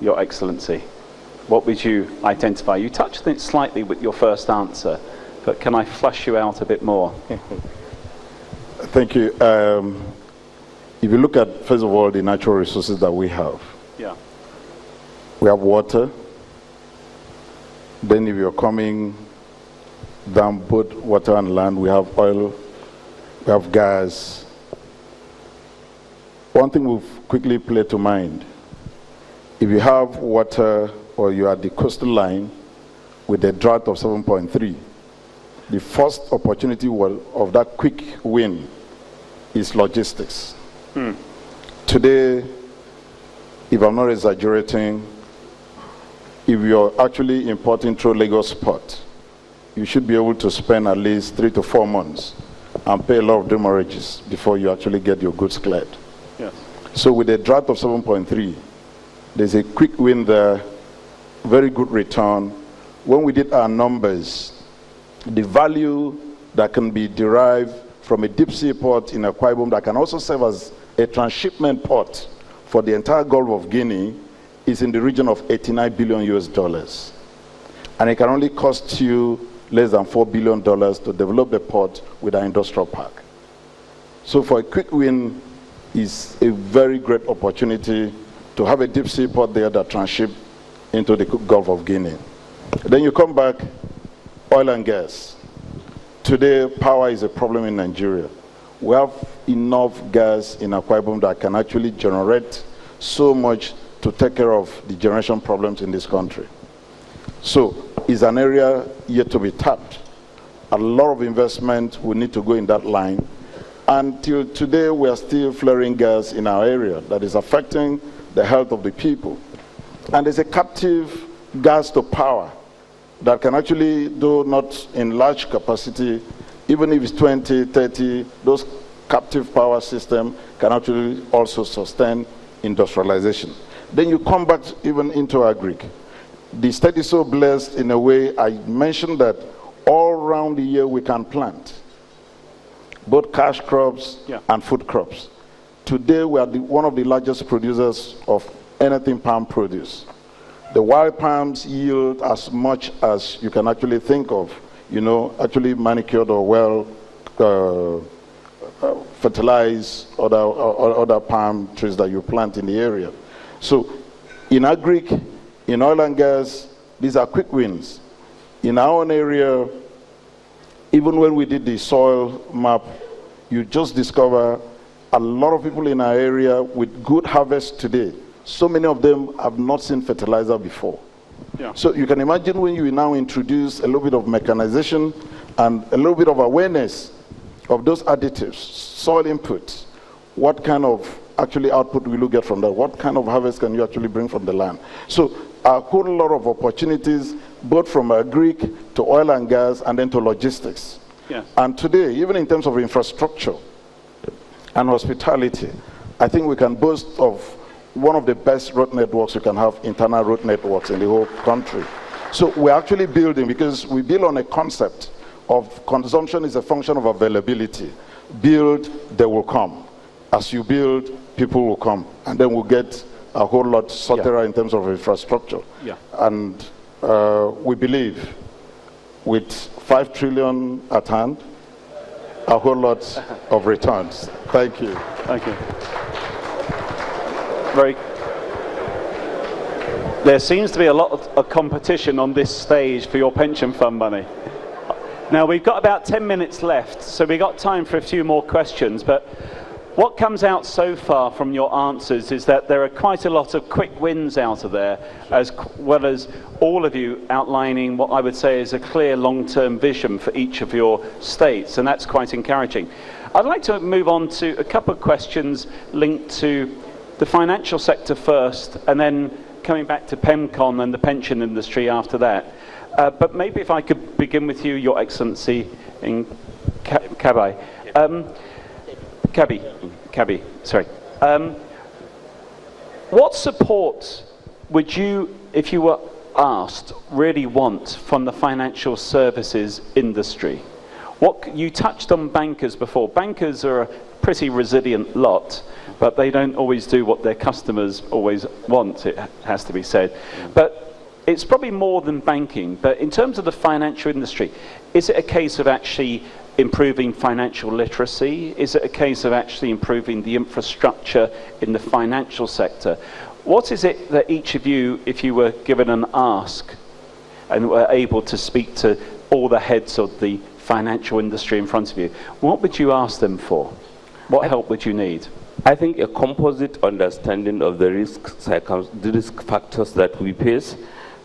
Your Excellency? What would you identify? You touched on it slightly with your first answer, but can I flush you out a bit more? Thank you. If you look at, first of all, the natural resources that we have. Yeah. We have water. Then if you're coming down both water and land, we have oil, we have gas. One thing we'll quickly play to mind, if you have water or you are at the coastal line with a drought of 7.3, the first opportunity of that quick win is logistics. Today, if I'm not exaggerating, if you're actually importing through Lagos port, you should be able to spend at least 3 to 4 months and pay a lot of demurrages before you actually get your goods cleared. Yes. So with a drought of 7.3, there's a quick win there, very good return. When we did our numbers, the value that can be derived from a deep sea port in Akwa Ibom that can also serve as a transshipment port for the entire Gulf of Guinea is in the region of 89 billion US dollars. And it can only cost you less than $4 billion to develop the port with an industrial park. So for a quick win is a very great opportunity to have a deep sea port there that transship into the Gulf of Guinea. Then you come back, oil and gas. Today, power is a problem in Nigeria. We have enough gas in Akwa Ibom that can actually generate so much to take care of the generation problems in this country. So it's an area yet to be tapped. A lot of investment will need to go in that line. Until today, we are still flaring gas in our area that is affecting the health of the people. And there's a captive gas to power that can actually, though not in large capacity, even if it's 20, 30, those captive power system can actually also sustain industrialization. Then you come back even into agric. The state is so blessed in a way, I mentioned that all around the year we can plant, both cash crops and food crops. Today we are one of the largest producers of anything palm produce. The wild palms yield as much as you can actually think of, you know, actually manicured or well fertilized other palm trees that you plant in the area. So in agric, in oil and gas, these are quick wins. In our own area, even when we did the soil map, you just discover a lot of people in our area with good harvest today. So many of them have not seen fertilizer before. Yeah. So you can imagine when you now introduce a little bit of mechanization and a little bit of awareness of those additives, soil inputs, what kind of actually output will you get from that? What kind of harvest can you actually bring from the land? So a whole lot of opportunities, both from agric to oil and gas and then to logistics. Yes. And today, even in terms of infrastructure and hospitality, I think we can boast of one of the best road networks you can have, internal road networks in the whole country. So we're actually building, because we build on a concept of consumption is a function of availability. Build, they will come. As you build, people will come. And then we'll get a whole lot sorted out in terms of infrastructure. Yeah. And we believe with 5 trillion at hand, a whole lot of returns. Thank you. Thank you. There seems to be a lot of competition on this stage for your pension fund money. Now we've got about 10 minutes left, so we've got time for a few more questions, but what comes out so far from your answers is that there are quite a lot of quick wins out of there, as well as all of you outlining what I would say is a clear long-term vision for each of your states, and that's quite encouraging. I'd like to move on to a couple of questions linked to the financial sector first, and then coming back to PEMCON and the pension industry after that. But maybe if I could begin with you, Your Excellency, in Kabi. Kabi, sorry. What support would you, if you were asked, really want from the financial services industry? What you touched on bankers before. Bankers are a pretty resilient lot. but they don't always do what their customers always want, it has to be said. But it's probably more than banking, but in terms of the financial industry, is it a case of actually improving financial literacy? Is it a case of actually improving the infrastructure in the financial sector? What is it that each of you, if you were given an ask and were able to speak to all the heads of the financial industry in front of you, what would you ask them for? What help would you need? I think a composite understanding of the risk factors that we face,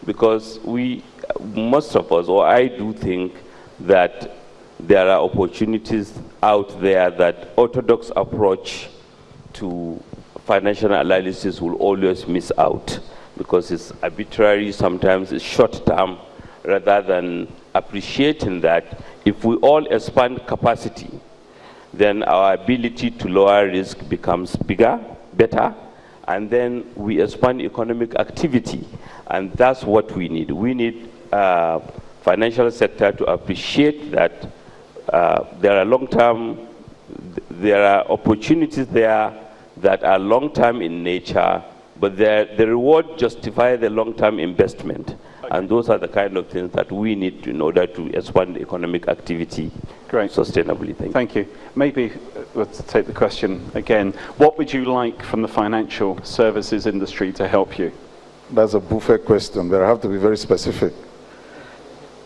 because most of us, or I do think that there are opportunities out there that orthodox approach to financial analysis will always miss out, because it's arbitrary, sometimes it's short-term, rather than appreciating that if we all expand capacity, then our ability to lower risk becomes bigger, better, and then we expand economic activity. And that's what we need. We need financial sector to appreciate that there are opportunities there that are long-term in nature, but the reward justifies the long-term investment. Okay. And those are the kind of things that we need in order to expand economic activity sustainably. Thank you. Maybe let's take the question again. What would you like from the financial services industry to help you? That's a buffet question, but I have to be very specific.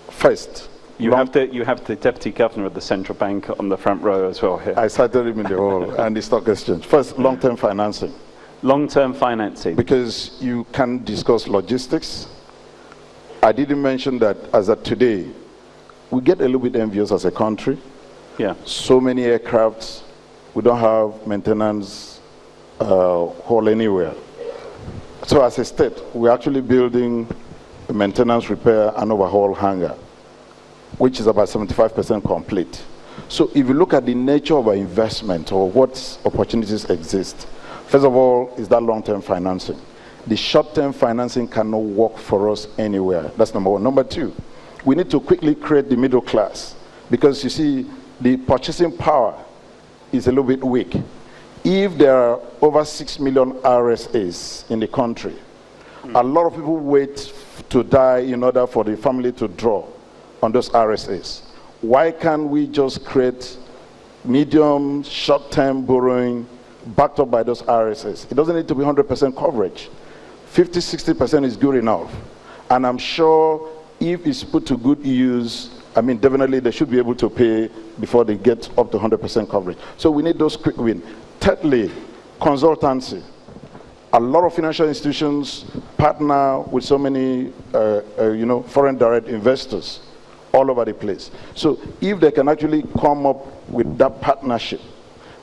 First, you have the Deputy Governor of the Central Bank on the front row as well here. I cited him in the hall, and the stock exchange. First, long-term financing. Long-term financing. Because you can discuss logistics. I didn't mention that as of today, we get a little bit envious as a country. Yeah. So many aircrafts, we don't have maintenance hall anywhere. So as a state, we're actually building a maintenance, repair, and overhaul hangar, which is about 75% complete. So if you look at the nature of our investment or what opportunities exist, first of all, is that long-term financing. The short-term financing cannot work for us anywhere. That's number one. Number two, we need to quickly create the middle class, because you see, the purchasing power is a little bit weak. If there are over 6 million RSAs in the country, a lot of people wait to die in order for the family to draw on those RSAs. Why can't we just create medium, short-term borrowing backed up by those RSAs? It doesn't need to be 100% coverage. 50, 60% is good enough. And I'm sure if it's put to good use, I mean, definitely they should be able to pay before they get up to 100% coverage. So we need those quick wins. Thirdly, consultancy. A lot of financial institutions partner with so many, foreign direct investors all over the place. So if they can actually come up with that partnership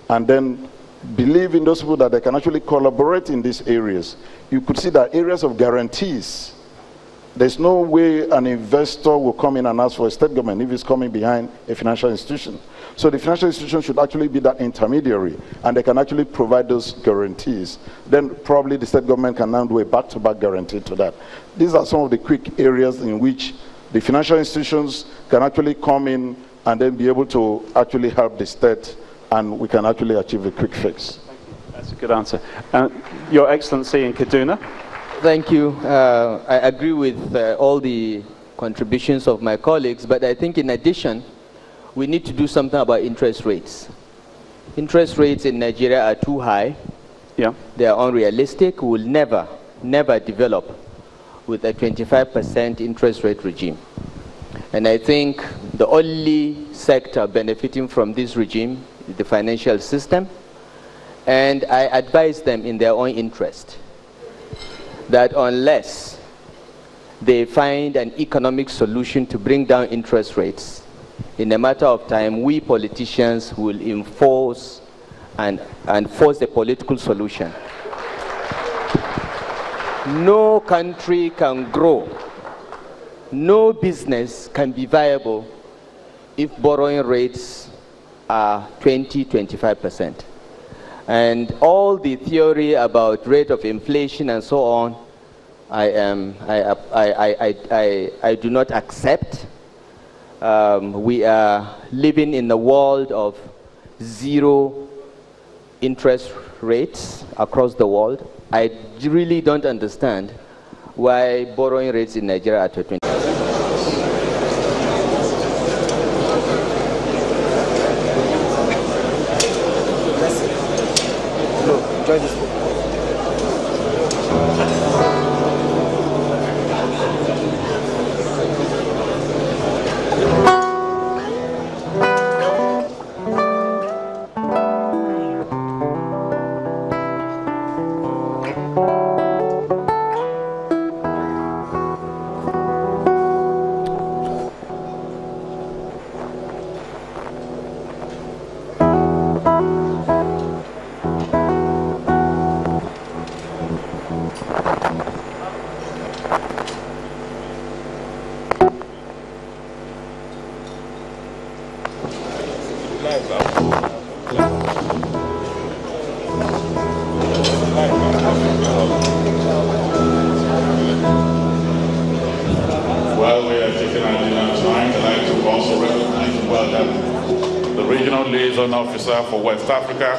and then believe in those people that they can actually collaborate in these areas, you could see that areas of guarantees, there's no way an investor will come in and ask for a state government if it's coming behind a financial institution. So the financial institution should actually be that intermediary, and they can actually provide those guarantees. Then probably the state government can now do a back-to-back guarantee to that. These are some of the quick areas in which the financial institutions can actually come in and then be able to actually help the state, and we can actually achieve a quick fix. That's a good answer. Your Excellency in Kaduna. Thank you. I agree with all the contributions of my colleagues, but I think in addition, we need to do something about interest rates. Interest rates in Nigeria are too high. Yeah. They are unrealistic. We will never develop with a 25% interest rate regime. And I think the only sector benefiting from this regime is the financial system. And I advise them in their own interest that unless they find an economic solution to bring down interest rates, in a matter of time, we politicians will enforce and force a political solution. No country can grow, no business can be viable if borrowing rates are 20–25%. And all the theory about rate of inflation and so on, I do not accept. We are living in a world of zero interest rates across the world, I really don't understand why borrowing rates in Nigeria are at 20%. Enjoy this book. While we are taking our dinner tonight, I'd like to also recognize and welcome the Regional Liaison Officer for West Africa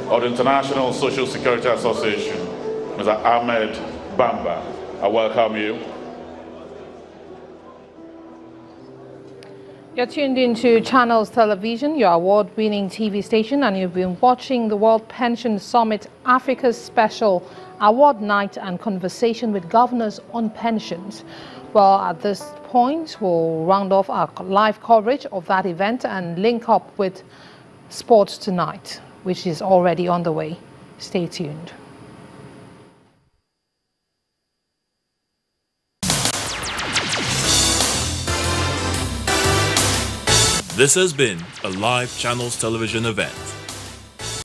of the International Social Security Association, Mr. Ahmed Bamba. I welcome you. You're tuned into Channels Television, your award-winning TV station, and you've been watching the World Pension Summit Africa's special award night and conversation with governors on pensions. Well, at this point, we'll round off our live coverage of that event and link up with Sports Tonight, which is already on the way. Stay tuned. This has been a live Channels Television event.